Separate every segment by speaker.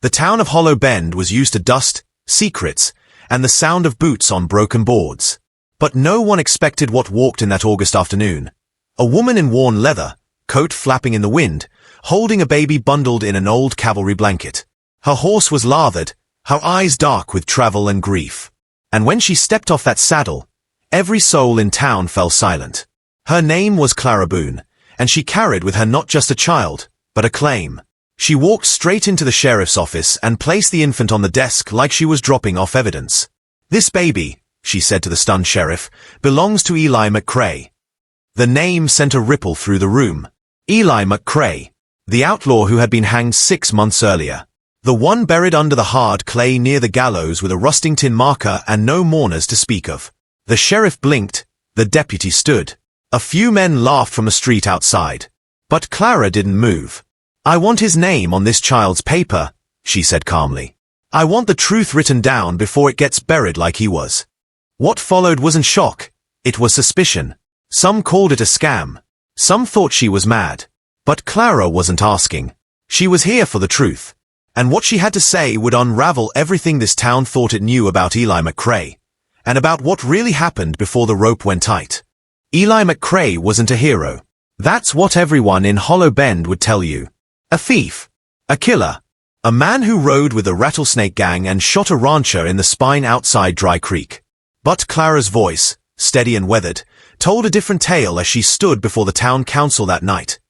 Speaker 1: The town of Hollow Bend was used to dust, secrets, and the sound of boots on broken boards. But no one expected what walked in that August afternoon. A woman in worn leather, coat flapping in the wind, holding a baby bundled in an old cavalry blanket. Her horse was lathered, her eyes dark with travel and grief. And when she stepped off that saddle, every soul in town fell silent. Her name was Clara Boone, and she carried with her not just a child, but a claim. She walked straight into the sheriff's office and placed the infant on the desk like she was dropping off evidence. "This baby," she said to the stunned sheriff, "belongs to Eli McCrae." The name sent a ripple through the room. Eli McCrae, the outlaw who had been hanged 6 months earlier. The one buried under the hard clay near the gallows with a rusting tin marker and no mourners to speak of. The sheriff blinked, the deputy stood. A few men laughed from the street outside. But Clara didn't move. "I want his name on this child's paper," she said calmly. "I want the truth written down before it gets buried like he was." What followed wasn't shock, it was suspicion. Some called it a scam. Some thought she was mad. But Clara wasn't asking. She was here for the truth. And what she had to say would unravel everything this town thought it knew about Eli McCrae, and about what really happened before the rope went tight. Eli McCrae wasn't a hero. That's what everyone in Hollow Bend would tell you. A thief. A killer. A man who rode with the Rattlesnake Gang and shot a rancher in the spine outside Dry Creek. But Clara's voice, steady and weathered, told a different tale as she stood before the town council that night.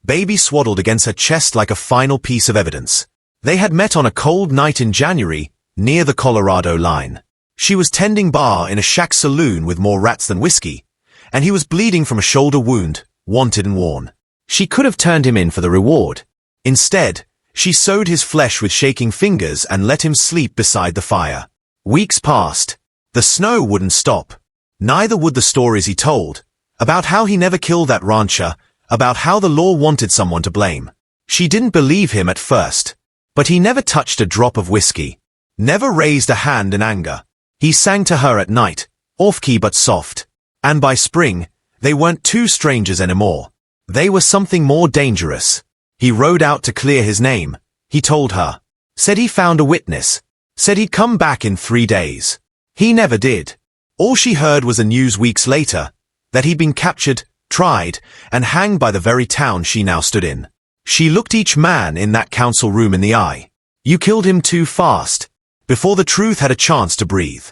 Speaker 1: Baby swaddled against her chest like a final piece of evidence. They had met on a cold night in January, near the Colorado line. She was tending bar in a shack saloon with more rats than whiskey, and he was bleeding from a shoulder wound, wanted and worn. She could have turned him in for the reward. Instead, she sewed his flesh with shaking fingers and let him sleep beside the fire. Weeks passed. The snow wouldn't stop. Neither would the stories he told, about how he never killed that rancher, about how the law wanted someone to blame. She didn't believe him at first. But he never touched a drop of whiskey, never raised a hand in anger. He sang to her at night, off-key but soft. And by spring, they weren't two strangers anymore. They were something more dangerous. He rode out to clear his name, he told her. Said he found a witness. Said he'd come back in 3 days. He never did. All she heard was the news weeks later, that he'd been captured, tried, and hanged by the very town she now stood in. She looked each man in that council room in the eye. "You killed him too fast," before the truth had a chance to breathe.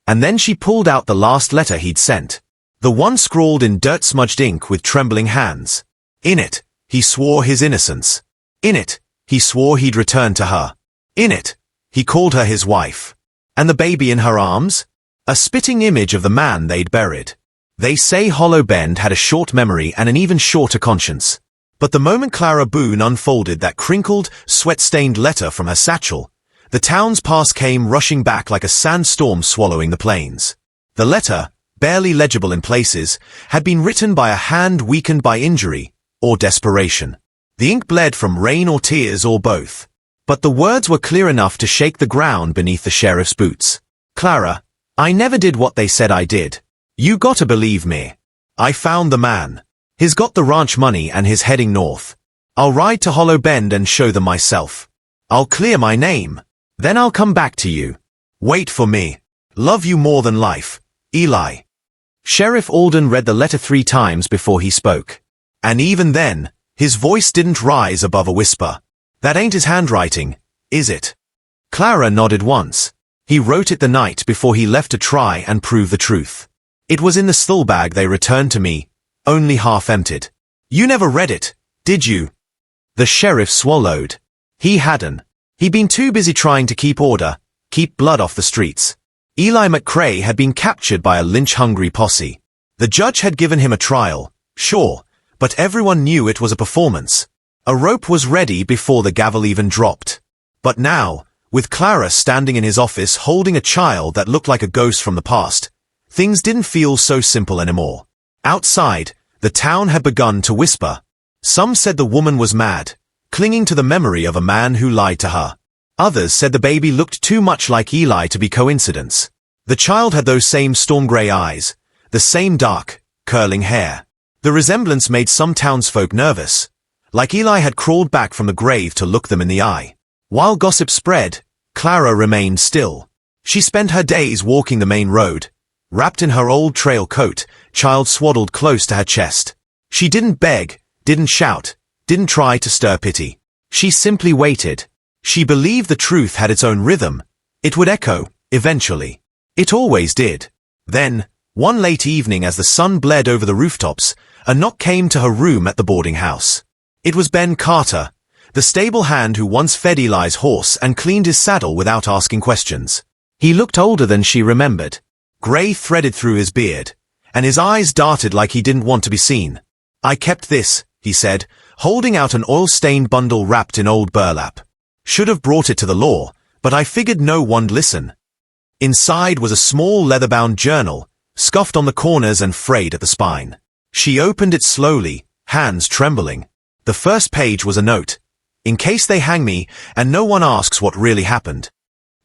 Speaker 1: And then she pulled out the last letter he'd sent. The one scrawled in dirt-smudged ink with trembling hands. In it, he swore his innocence. In it, he swore he'd return to her. In it, he called her his wife. And the baby in her arms? A spitting image of the man they'd buried. They say Hollow Bend had a short memory and an even shorter conscience. But the moment Clara Boone unfolded that crinkled, sweat-stained letter from her satchel, the town's past came rushing back like a sandstorm swallowing the plains. The letter, barely legible in places, had been written by a hand weakened by injury or desperation. The ink bled from rain or tears or both. But the words were clear enough to shake the ground beneath the sheriff's boots. "Clara, I never did what they said I did. You gotta believe me. I found the man. He's got the ranch money and he's heading north. I'll ride to Hollow Bend and show them myself. I'll clear my name. Then I'll come back to you. Wait for me. Love you more than life, Eli." Sheriff Alden read the letter 3 times before he spoke. And even then, his voice didn't rise above a whisper. "That ain't his handwriting, is it?" Clara nodded once. He wrote it the night before he left to try and prove the truth. "It was in the steel bag they returned to me, only half emptied." "You never read it, did you?" The sheriff swallowed. He hadn't. He'd been too busy trying to keep order, keep blood off the streets. Eli McCrae had been captured by a lynch-hungry posse. The judge had given him a trial, sure, but everyone knew it was a performance. A rope was ready before the gavel even dropped. But now, with Clara standing in his office holding a child that looked like a ghost from the past, things didn't feel so simple anymore. Outside, the town had begun to whisper. Some said the woman was mad, clinging to the memory of a man who lied to her. Others said the baby looked too much like Eli to be coincidence. The child had those same storm-gray eyes, the same dark, curling hair. The resemblance made some townsfolk nervous, like Eli had crawled back from the grave to look them in the eye. While gossip spread, Clara remained still. She spent her days walking the main road, wrapped in her old trail coat, child swaddled close to her chest. She didn't beg, didn't shout, didn't try to stir pity. She simply waited. She believed the truth had its own rhythm. It would echo, eventually. It always did. Then, one late evening as the sun bled over the rooftops, a knock came to her room at the boarding house. It was Ben Carter, the stable hand who once fed Eli's horse and cleaned his saddle without asking questions. He looked older than she remembered. Grey threaded through his beard, and his eyes darted like he didn't want to be seen. "I kept this," he said, holding out an oil-stained bundle wrapped in old burlap. "Should have brought it to the law, but I figured no one'd listen." Inside was a small leather-bound journal, scuffed on the corners and frayed at the spine. She opened it slowly, hands trembling. The first page was a note. "In case they hang me, and no one asks what really happened."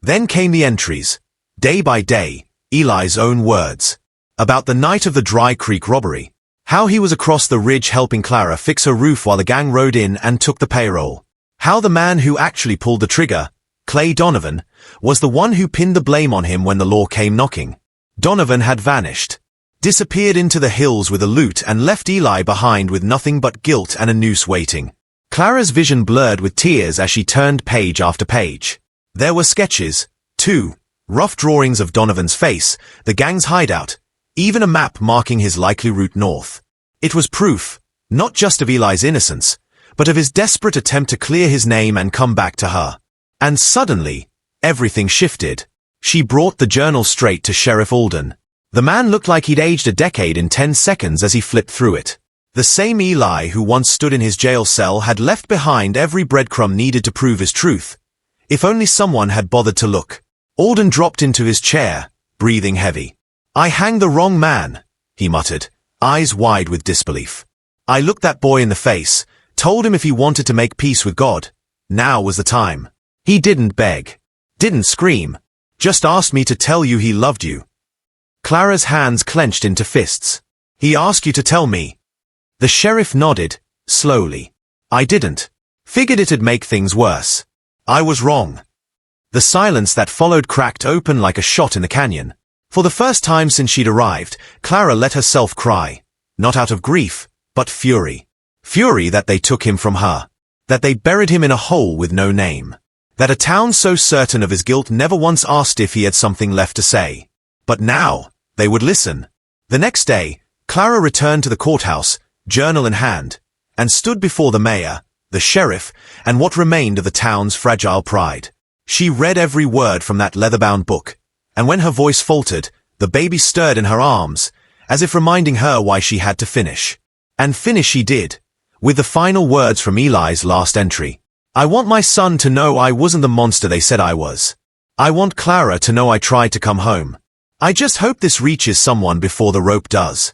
Speaker 1: Then came the entries, day by day, Eli's own words. About the night of the Dry Creek robbery. How he was across the ridge helping Clara fix her roof while the gang rode in and took the payroll. How the man who actually pulled the trigger, Clay Donovan, was the one who pinned the blame on him when the law came knocking. Donovan had vanished, disappeared into the hills with the loot and left Eli behind with nothing but guilt and a noose waiting. Clara's vision blurred with tears as she turned page after page. There were sketches, too, rough drawings of Donovan's face, the gang's hideout, even a map marking his likely route north. It was proof, not just of Eli's innocence, but of his desperate attempt to clear his name and come back to her. And suddenly, everything shifted. She brought the journal straight to Sheriff Alden. The man looked like he'd aged a decade in 10 seconds as he flipped through it. The same Eli who once stood in his jail cell had left behind every breadcrumb needed to prove his truth. If only someone had bothered to look. Alden dropped into his chair, breathing heavy. "I hanged the wrong man," he muttered, eyes wide with disbelief. "I looked that boy in the face, told him if he wanted to make peace with God, now was the time. He didn't beg, didn't scream, just asked me to tell you he loved you." Clara's hands clenched into fists. "He asked you to tell me." The sheriff nodded, slowly. "I didn't. Figured it'd make things worse. I was wrong." The silence that followed cracked open like a shot in the canyon. For the first time since she'd arrived, Clara let herself cry. Not out of grief, but fury. Fury that they took him from her. That they buried him in a hole with no name. That a town so certain of his guilt never once asked if he had something left to say. But now, they would listen. The next day, Clara returned to the courthouse, journal in hand, and stood before the mayor, the sheriff, and what remained of the town's fragile pride. She read every word from that leather-bound book, and when her voice faltered, the baby stirred in her arms, as if reminding her why she had to finish. And finish she did, with the final words from Eli's last entry. "I want my son to know I wasn't the monster they said I was. I want Clara to know I tried to come home. I just hope this reaches someone before the rope does."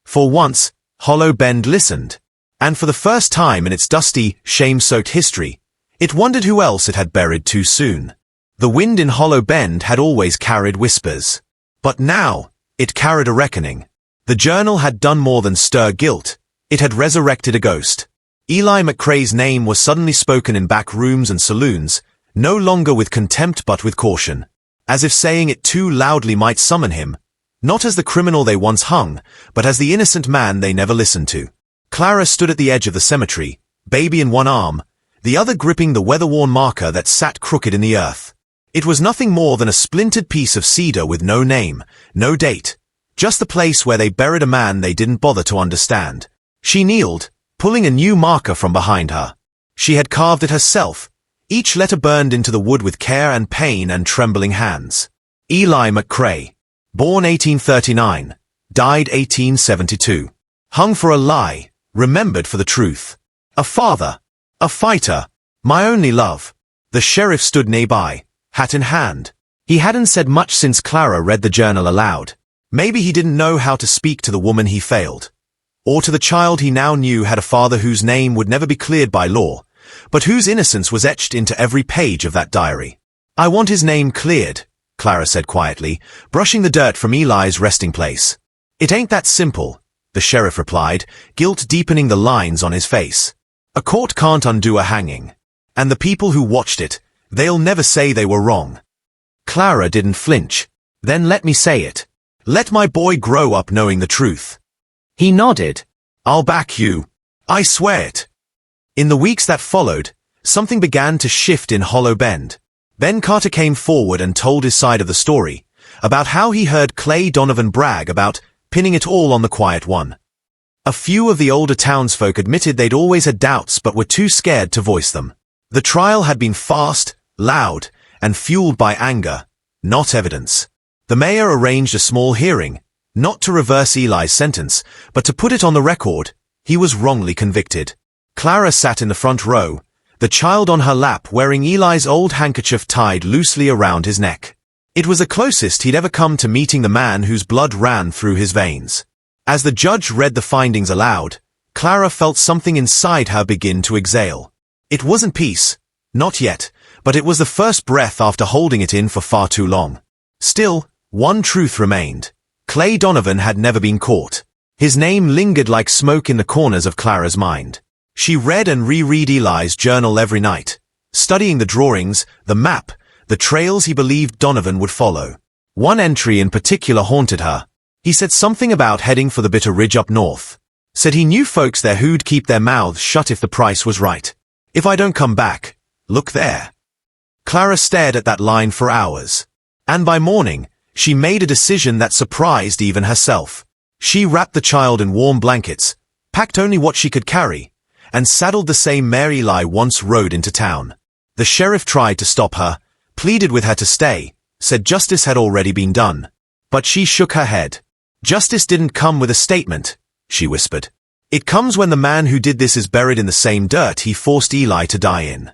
Speaker 1: For once, Hollow Bend listened. And for the first time in its dusty, shame-soaked history, it wondered who else it had buried too soon. The wind in Hollow Bend had always carried whispers. But now, it carried a reckoning. The journal had done more than stir guilt. It had resurrected a ghost. Eli McCrae's name was suddenly spoken in back rooms and saloons, no longer with contempt but with caution. As if saying it too loudly might summon him, not as the criminal they once hung, but as the innocent man they never listened to. Clara stood at the edge of the cemetery, baby in one arm, the other gripping the weather-worn marker that sat crooked in the earth. It was nothing more than a splintered piece of cedar with no name, no date, just the place where they buried a man they didn't bother to understand. She kneeled, pulling a new marker from behind her. She had carved it herself, each letter burned into the wood with care and pain and trembling hands. Eli McCrae, born 1839, died 1872. Hung for a lie, remembered for the truth. A father, a fighter, my only love. The sheriff stood nearby, hat in hand. He hadn't said much since Clara read the journal aloud. Maybe he didn't know how to speak to the woman he failed. Or to the child he now knew had a father whose name would never be cleared by law, but whose innocence was etched into every page of that diary. "I want his name cleared," Clara said quietly, brushing the dirt from Eli's resting place. "It ain't that simple," the sheriff replied, guilt deepening the lines on his face. "A court can't undo a hanging. And the people who watched it, They'll never say they were wrong. Clara didn't flinch. Then let me say it. Let my boy grow up knowing the truth. He nodded. I'll back you. I swear it. In the weeks that followed, something began to shift in Hollow Bend. Ben Carter came forward and told his side of the story, about how he heard Clay Donovan brag about pinning it all on the quiet one. A few of the older townsfolk admitted they'd always had doubts but were too scared to voice them. The trial had been fast, loud, and fueled by anger, not evidence. The mayor arranged a small hearing, not to reverse Eli's sentence, but to put it on the record. He was wrongly convicted. Clara sat in the front row, the child on her lap wearing Eli's old handkerchief tied loosely around his neck. It was the closest he'd ever come to meeting the man whose blood ran through his veins. As the judge read the findings aloud, Clara felt something inside her begin to exhale. It wasn't peace, not yet, but it was the first breath after holding it in for far too long. Still, one truth remained. Clay Donovan had never been caught. His name lingered like smoke in the corners of Clara's mind. She read and reread Eli's journal every night, studying the drawings, the map, the trails he believed Donovan would follow. One entry in particular haunted her. He said something about heading for the Bitter Ridge up north. Said he knew folks there who'd keep their mouths shut if the price was right. If I don't come back, look there. Clara stared at that line for hours. And by morning, she made a decision that surprised even herself. She wrapped the child in warm blankets, packed only what she could carry, and saddled the same mare Eli once rode into town. The sheriff tried to stop her, pleaded with her to stay, said justice had already been done. But she shook her head. Justice didn't come with a statement, she whispered. It comes when the man who did this is buried in the same dirt he forced Eli to die in.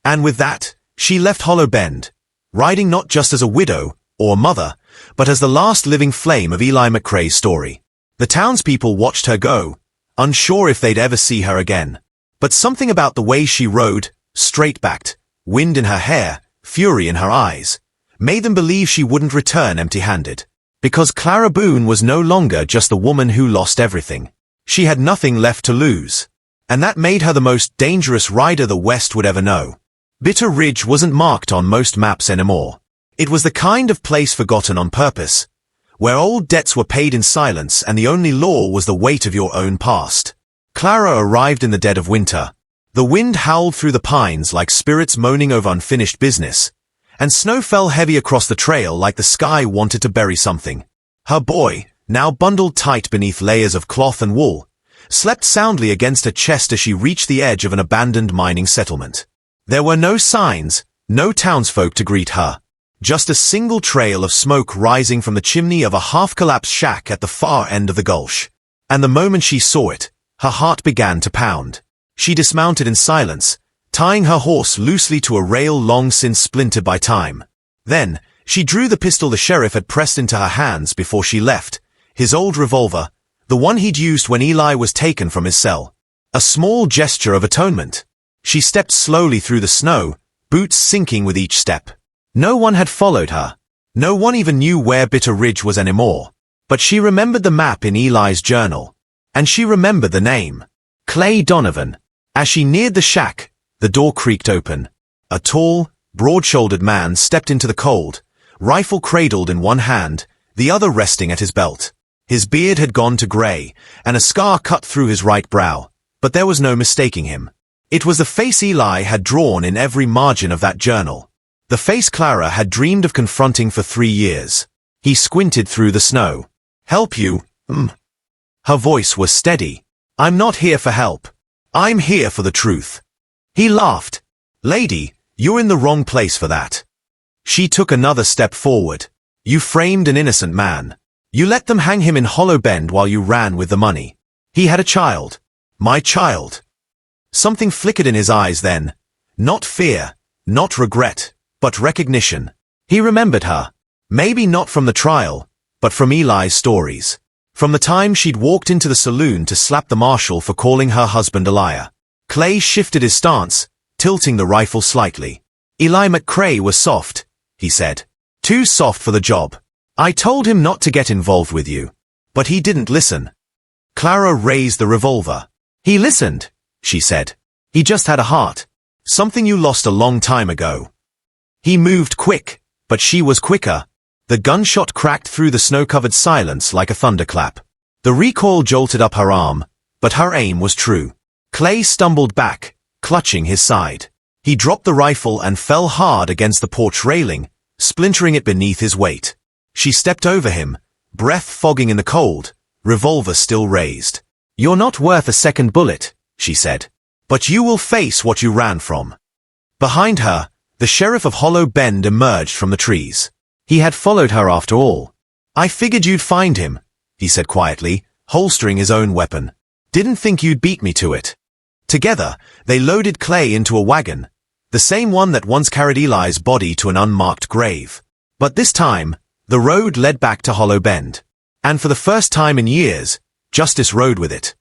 Speaker 1: And with that, she left Hollow Bend, riding not just as a widow or mother, but as the last living flame of Eli McCrae's story. The townspeople watched her go, unsure if they'd ever see her again. But something about the way she rode, straight-backed, wind in her hair, fury in her eyes, made them believe she wouldn't return empty-handed. Because Clara Boone was no longer just the woman who lost everything. She had nothing left to lose. And that made her the most dangerous rider the West would ever know. Bitter Ridge wasn't marked on most maps anymore. It was the kind of place forgotten on purpose, where old debts were paid in silence and the only law was the weight of your own past. Clara arrived in the dead of winter. The wind howled through the pines like spirits moaning over unfinished business, and snow fell heavy across the trail like the sky wanted to bury something. Her boy, now bundled tight beneath layers of cloth and wool, slept soundly against her chest as she reached the edge of an abandoned mining settlement. There were no signs, no townsfolk to greet her. Just a single trail of smoke rising from the chimney of a half-collapsed shack at the far end of the gulch. And the moment she saw it, her heart began to pound. She dismounted in silence, tying her horse loosely to a rail long since splintered by time. Then, she drew the pistol the sheriff had pressed into her hands before she left, his old revolver, the one he'd used when Eli was taken from his cell. A small gesture of atonement. She stepped slowly through the snow, boots sinking with each step. No one had followed her. No one even knew where Bitter Ridge was anymore. But she remembered the map in Eli's journal. And she remembered the name. Clay Donovan. As she neared the shack, the door creaked open. A tall, broad-shouldered man stepped into the cold, rifle cradled in one hand, the other resting at his belt. His beard had gone to gray, and a scar cut through his right brow, but there was no mistaking him. It was the face Eli had drawn in every margin of that journal. The face Clara had dreamed of confronting for 3 years. He squinted through the snow. "Help you, Her voice was steady. "I'm not here for help. I'm here for the truth." He laughed. "Lady, you're in the wrong place for that." She took another step forward. "You framed an innocent man. You let them hang him in Hollow Bend while you ran with the money. He had a child. My child." Something flickered in his eyes then. Not fear, not regret, but recognition. He remembered her. Maybe not from the trial, but from Eli's stories. From the time she'd walked into the saloon to slap the marshal for calling her husband a liar. Clay shifted his stance, tilting the rifle slightly. "Eli McCrae was soft," he said. "Too soft for the job. I told him not to get involved with you. But he didn't listen." Clara raised the revolver. "He listened," she said. "He just had a heart. Something you lost a long time ago." He moved quick, but she was quicker. The gunshot cracked through the snow-covered silence like a thunderclap. The recoil jolted up her arm, but her aim was true. Clay stumbled back, clutching his side. He dropped the rifle and fell hard against the porch railing, splintering it beneath his weight. She stepped over him, breath fogging in the cold, revolver still raised. "You're not worth a second bullet," she said. "But you will face what you ran from." Behind her, the sheriff of Hollow Bend emerged from the trees. He had followed her after all. "I figured you'd find him," he said quietly, holstering his own weapon. "Didn't think you'd beat me to it." Together, they loaded Clay into a wagon, the same one that once carried Eli's body to an unmarked grave. But this time, the road led back to Hollow Bend. And for the first time in years, justice rode with it.